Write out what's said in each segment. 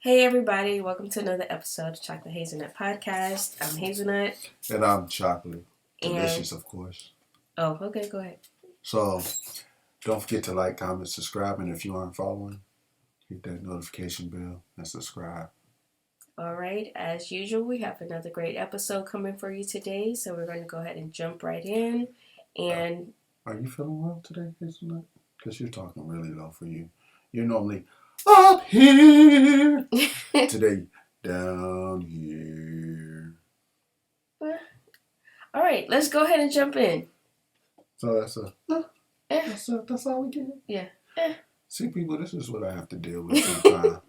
Hey everybody, welcome to another episode of Chocolate Hazelnut Podcast. I'm Hazelnut. And I'm Chocolate. And Delicious, of course. oh, okay, go ahead. So don't forget to like, comment, subscribe, and if you aren't following, hit that notification bell and subscribe. All right, as usual, we have another great episode coming for you today, so we're going to go ahead and jump right in. And Are you feeling well today, Hazelnut? Because you're talking really low for you. You're normally up here. Today, down here. all right, let's go ahead and jump in. So that's all we get. Yeah. See, people, this is what I have to deal with sometimes.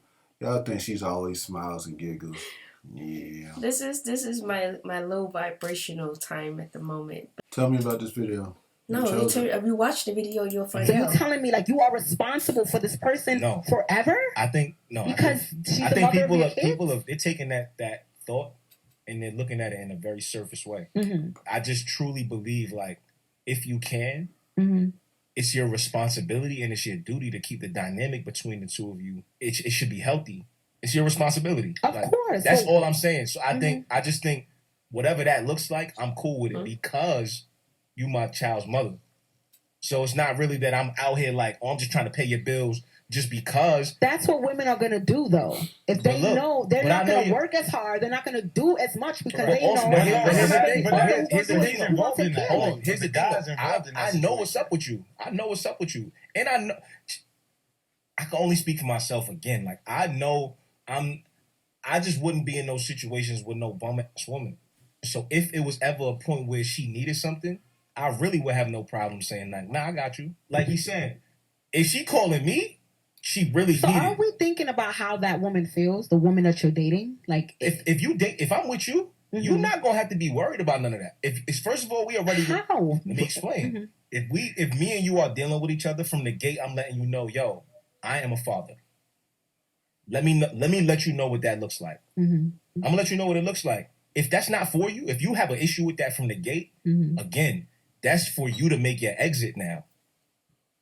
Y'all think she's always smiles and giggles. Yeah. This is my low vibrational time at the moment. Tell me about this video. No, if you watch the video, you'll find out. So you're telling me like you are responsible for this person forever? I think no. Because I think people have they're taking that thought and they're looking at it in a very surface way. Mm-hmm. I just truly believe like if you can, Mm-hmm. it's your responsibility and it's your duty to keep the dynamic between the two of you. It should be healthy. It's your responsibility. Of course. That's all I'm saying. So I just think whatever that looks like, I'm cool with it because you my child's mother. So it's not really that I'm out here like, oh, I'm just trying to pay your bills just because. That's what women are going to do, though. If they know they're not going to work as hard, they're not going to do as much because they know. Here's the thing involved in that. Hold on. Here's the guys involved in that. I know what's up with you. And I know. I can only speak for myself again. Like, I know I just wouldn't be in those situations with no bum-ass woman. So if it was ever a point where she needed something, I really would have no problem saying like, nah, I got you. Like he's saying, if she calling me, she really So needed. are we thinking about how that woman feels, the woman that you're dating? Like if I'm with you, you're not gonna have to be worried about none of that. If first of all, we already how? Let me explain. If me and you are dealing with each other from the gate, I'm letting you know, yo, I am a father. Let me let you know what that looks like. I'm gonna let you know what it looks like. If that's not for you, if you have an issue with that from the gate, again, that's for you to make your exit now.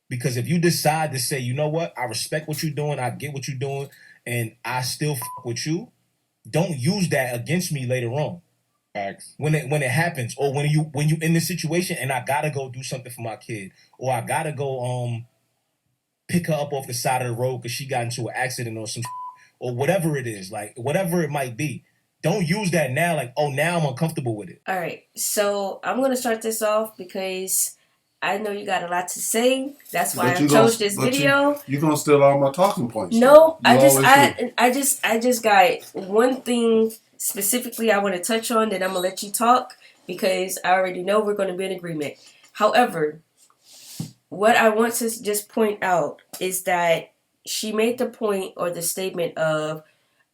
Because if you decide to say, you know what, I respect what you're doing, I get what you're doing, and I still fuck with you, don't use that against me later on. When it happens, or when you in this situation and I gotta go do something for my kid, or I gotta go pick her up off the side of the road because she got into an accident or some or whatever it is, like whatever it might be. Don't use that now like, oh, now I'm uncomfortable with it. All right, so I'm going to start this off because I know you got a lot to say. That's why I chose this video. You're going to steal all my talking points. No, I just got one thing specifically I want to touch on, then I'm going to let you talk because I already know we're going to be in agreement. However, what I want to just point out is that she made the point or the statement of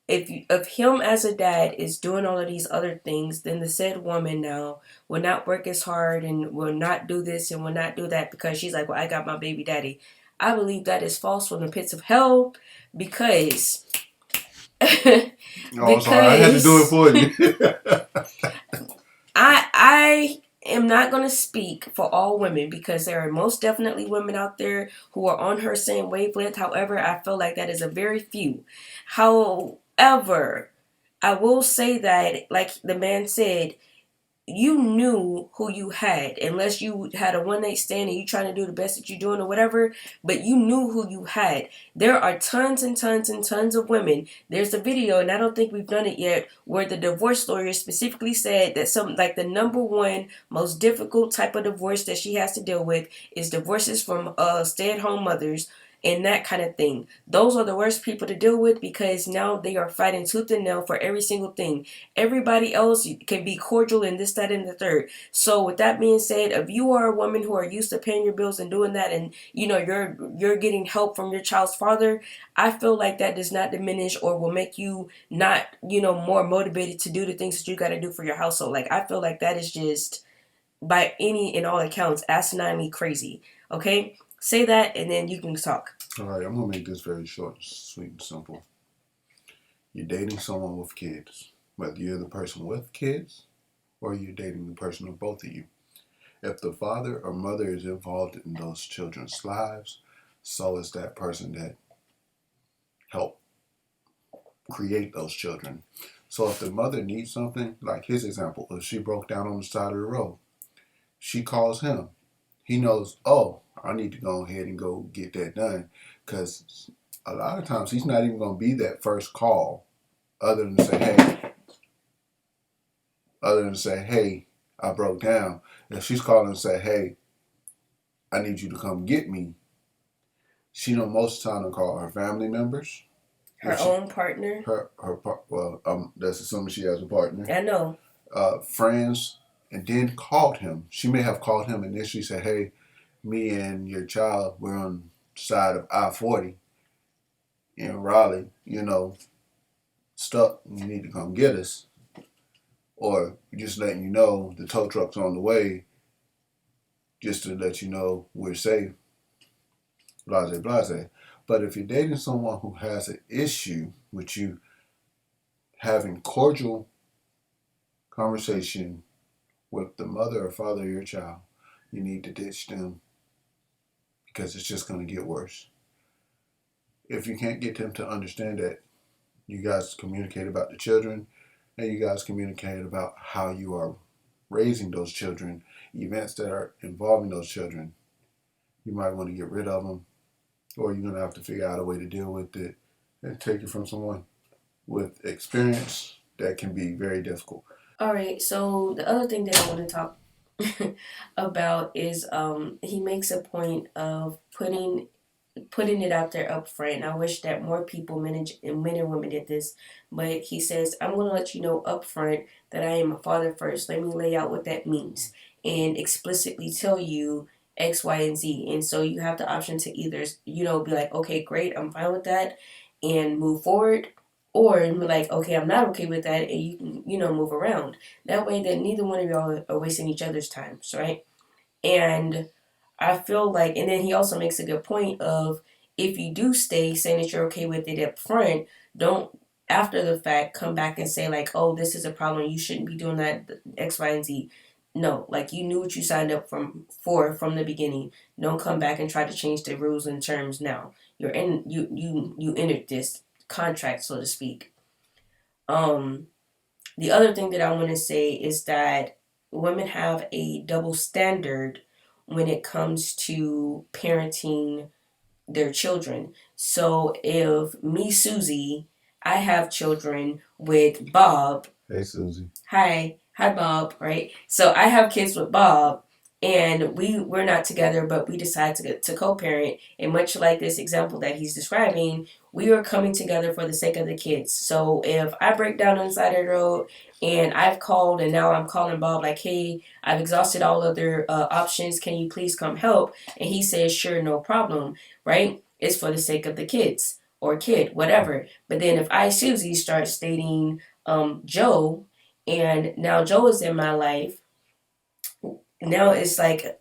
if him as a dad is doing all of these other things, then the said woman now will not work as hard and will not do this and will not do that because she's like, well, I got my baby daddy. I believe that is false from the pits of hell because sorry, I had to do it for you. I am not going to speak for all women because there are most definitely women out there who are on her same wavelength. However, I feel like that is a very few. However, I will say that, like the man said, you knew who you had, unless you had a one-night stand and you trying to do the best that you're doing or whatever, but you knew who you had. There are tons and tons and tons of women. There's a video, and I don't think we've done it yet, where the divorce lawyer specifically said that the number one most difficult type of divorce that she has to deal with is divorces from stay-at-home mothers and that kind of thing. Those are the worst people to deal with because now they are fighting tooth and nail for every single thing. Everybody else can be cordial and this, that, and the third. So with that being said, if you are a woman who are used to paying your bills and doing that and you're getting help from your child's father, I feel like that does not diminish or will make you not, more motivated to do the things that you got to do for your household. Like, I feel like that is just, by any and all accounts, asininely crazy. Okay? Say that, and then you can talk. All right, I'm going to make this very short, sweet, and simple. You're dating someone with kids, whether you're the person with kids or you're dating the person with both of you. If the father or mother is involved in those children's lives, so is that person that helped create those children. So if the mother needs something, like his example, if she broke down on the side of the road, she calls him. He knows, oh, I need to go ahead and go get that done. Because a lot of times he's not even going to be that first call other than to say, hey, I broke down. If she's calling and say, hey, I need you to come get me, she know most of the time to call her family members. Her own partner. That's assuming she has a partner. I know. Friends, and then called him. She may have called him initially, said, hey, me and your child, we're on the side of I-40 in Raleigh, stuck. You need to come get us. Or just letting you know the tow truck's on the way, just to let you know we're safe. Blase, blase. But if you're dating someone who has an issue with you having cordial conversation with the mother or father of your child, you need to ditch them because it's just going to get worse. If you can't get them to understand that you guys communicate about the children and you guys communicate about how you are raising those children, events that are involving those children, you might want to get rid of them, or you're going to have to figure out a way to deal with it and take it from someone with experience. That can be very difficult. All right, so the other thing that I want to talk about is he makes a point of putting it out there up front. I wish that more people, men and women, did this. But he says, I'm going to let you know up front that I am a father first. Let me lay out what that means and explicitly tell you X, Y, and Z. And so you have the option to either, be like, okay, great, I'm fine with that, and move forward. Or be like, okay, I'm not okay with that, and you can, move around. That way that neither one of y'all are wasting each other's time, right? And I feel like, and then he also makes a good point of, if you do stay saying that you're okay with it up front, don't after the fact come back and say like, oh, this is a problem, you shouldn't be doing that, X, Y, and Z. No, like you knew what you signed up for from the beginning. Don't come back and try to change the rules and terms now. You entered this contract, so to speak. The other thing that I want to say is that women have a double standard when it comes to parenting their children. So if me, Susie, I have children with Bob. Hey, Susie. Hi, Bob. Right. So I have kids with Bob, and we're not together, but we decide to co-parent. And much like this example that he's describing, we are coming together for the sake of the kids. So if I break down on the side of the road and I've called and now I'm calling Bob like, hey, I've exhausted all other options. Can you please come help? And he says, sure, no problem. Right? It's for the sake of the kids or kid, whatever. But then if I, Susie, start stating Joe, and now Joe is in my life, now it's like,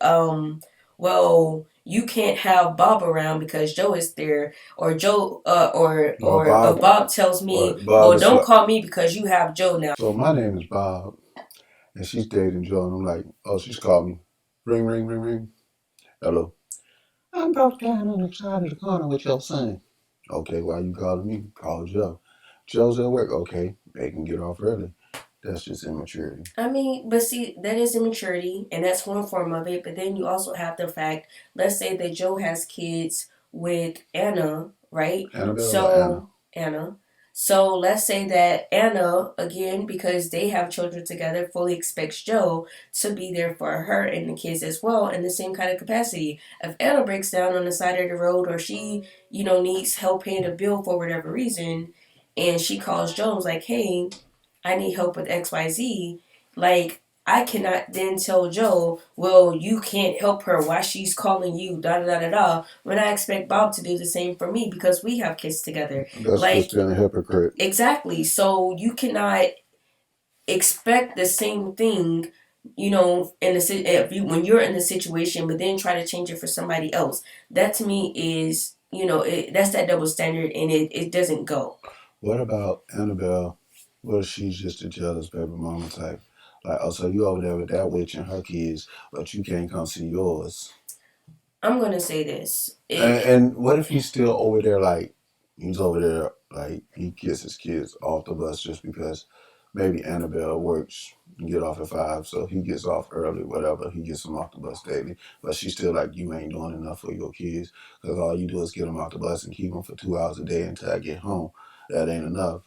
well, you can't have Bob around because Joe is there, or Joe, Bob tells me, well, don't call me because you have Joe now. So my name is Bob, and she's dating Joe, and I'm like, oh, she's called me. Ring, ring, ring, ring. Hello. I'm broke down on the side of the corner with your son. Okay, why you calling me? Call Joe. Joe's at work. Okay, they can get off early. That's just immaturity. I mean, but see, that is immaturity, and that's one form of it. But then you also have the fact, let's say that Joe has kids with Anna, right? Anna. So let's say that Anna, again, because they have children together, fully expects Joe to be there for her and the kids as well in the same kind of capacity. If Anna breaks down on the side of the road, or she, needs help paying a bill for whatever reason, and she calls Joe like, hey, I need help with XYZ, like, I cannot then tell Joe, well, you can't help her, why she's calling you, da da da da da, when I expect Bob to do the same for me because we have kids together. That's just being a hypocrite. Exactly. So you cannot expect the same thing, when you're in the situation, but then try to change it for somebody else. That to me is, that's that double standard, and it doesn't go. What about Annabelle? What if she's just a jealous baby mama type? Like, oh, so you over there with that witch and her kids, but you can't come see yours. I'm going to say this. And what if he's still over there, like, He's over there, like, he gets his kids off the bus just because maybe Annabelle works and get off at 5, so he gets off early, whatever. He gets them off the bus daily. But she's still like, you ain't doing enough for your kids because all you do is get them off the bus and keep them for 2 hours a day until I get home. That ain't enough.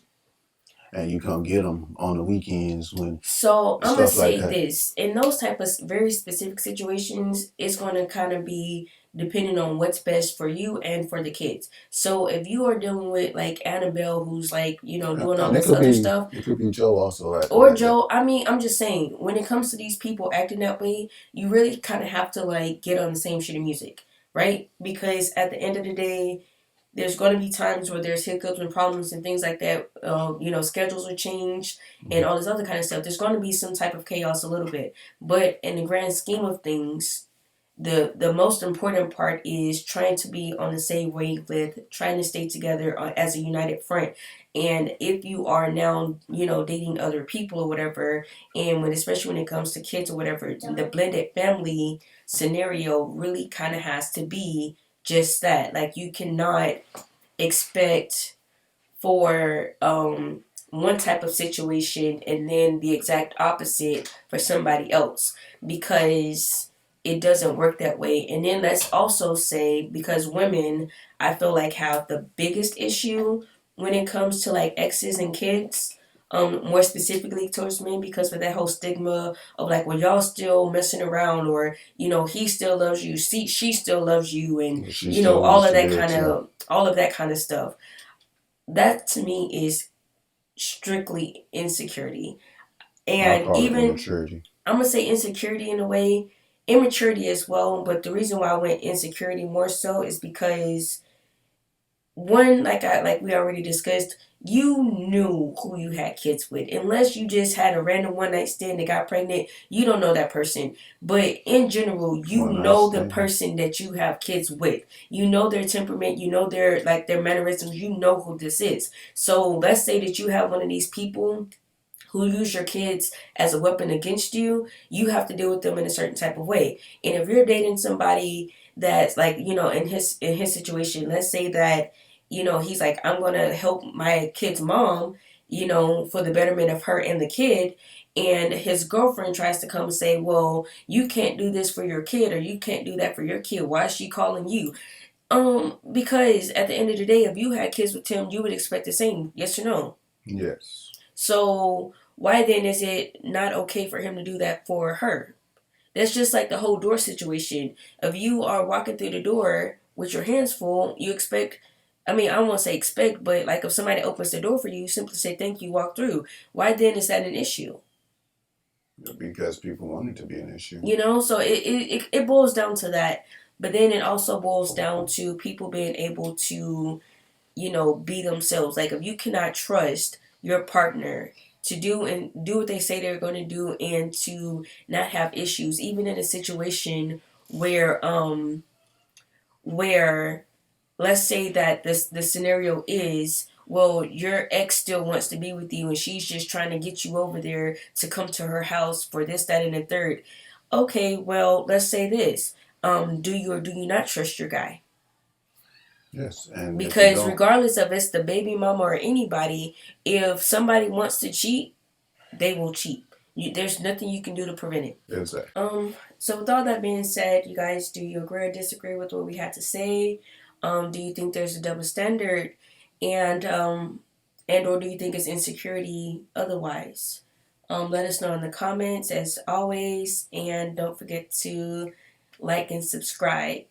And you come get them on the weekends when So I'm gonna stuff like say that. this: in those type of very specific situations, it's gonna kind of be depending on what's best for you and for the kids. So if you are dealing with like Annabelle, who's like doing all And this other stuff, it could be Joe also acting or like that. Joe, I mean, I'm just saying, when it comes to these people acting that way, you really kind of have to like get on the same shit of music, right? Because at the end of the day, there's going to be times where there's hiccups and problems and things like that. Schedules are changed and all this other kind of stuff. There's going to be some type of chaos a little bit. But in the grand scheme of things, the most important part is trying to be on the same wavelength, trying to stay together as a united front. And if you are now, dating other people or whatever, and especially when it comes to kids or whatever, the blended family scenario really kind of has to be just that. Like, you cannot expect for one type of situation and then the exact opposite for somebody else, because it doesn't work that way. And then let's also say, because women, I feel like, have the biggest issue when it comes to like exes and kids, more specifically towards men, because of that whole stigma of like, well, y'all still messing around, or he still loves you, she still loves you, and She still all wants of to that be a kind child. of stuff. That to me is strictly insecurity. I'll And call it even, immaturity. I'm gonna say insecurity in a way, immaturity as well. But the reason why I went insecurity more so is because, one, like we already discussed, you knew who you had kids with. Unless you just had a random one night stand that got pregnant, you don't know that person. But in general, you One night know the stand. person that you have kids with. You know their temperament, you know their mannerisms, you know who this is. So let's say that you have one of these people who use your kids as a weapon against you. You have to deal with them in a certain type of way. And if you're dating somebody that's like, in his situation, let's say that, he's like, I'm gonna help my kid's mom, for the betterment of her and the kid. And his girlfriend tries to come and say, well, you can't do this for your kid, or you can't do that for your kid. Why is she calling you? Because at the end of the day, if you had kids with Tim, you would expect the same, yes or no? Yes. So why then is it not okay for him to do that for her? That's just like the whole door situation. If you are walking through the door with your hands full, you expect, I mean, I don't want to say expect, but like if somebody opens the door for you, you simply say thank you, walk through. Why then is that an issue? Because people want it to be an issue. So it boils down to that. But then it also boils down to people being able to, be themselves. Like, if you cannot trust your partner to do what they say they're going to do, and to not have issues, even in a situation where let's say that the scenario is, well, your ex still wants to be with you and she's just trying to get you over there to come to her house for this, that, and the third. Okay, well, let's say this. Do you or do you not trust your guy? Yes, and if you Because don't, regardless of it's the baby mama or anybody, if somebody wants to cheat, they will cheat. There's nothing you can do to prevent it. exactly. So with all that being said, you guys, do you agree or disagree with what we had to say? Do you think there's a double standard, and or do you think it's insecurity otherwise? Let us know in the comments as always, and don't forget to like and subscribe.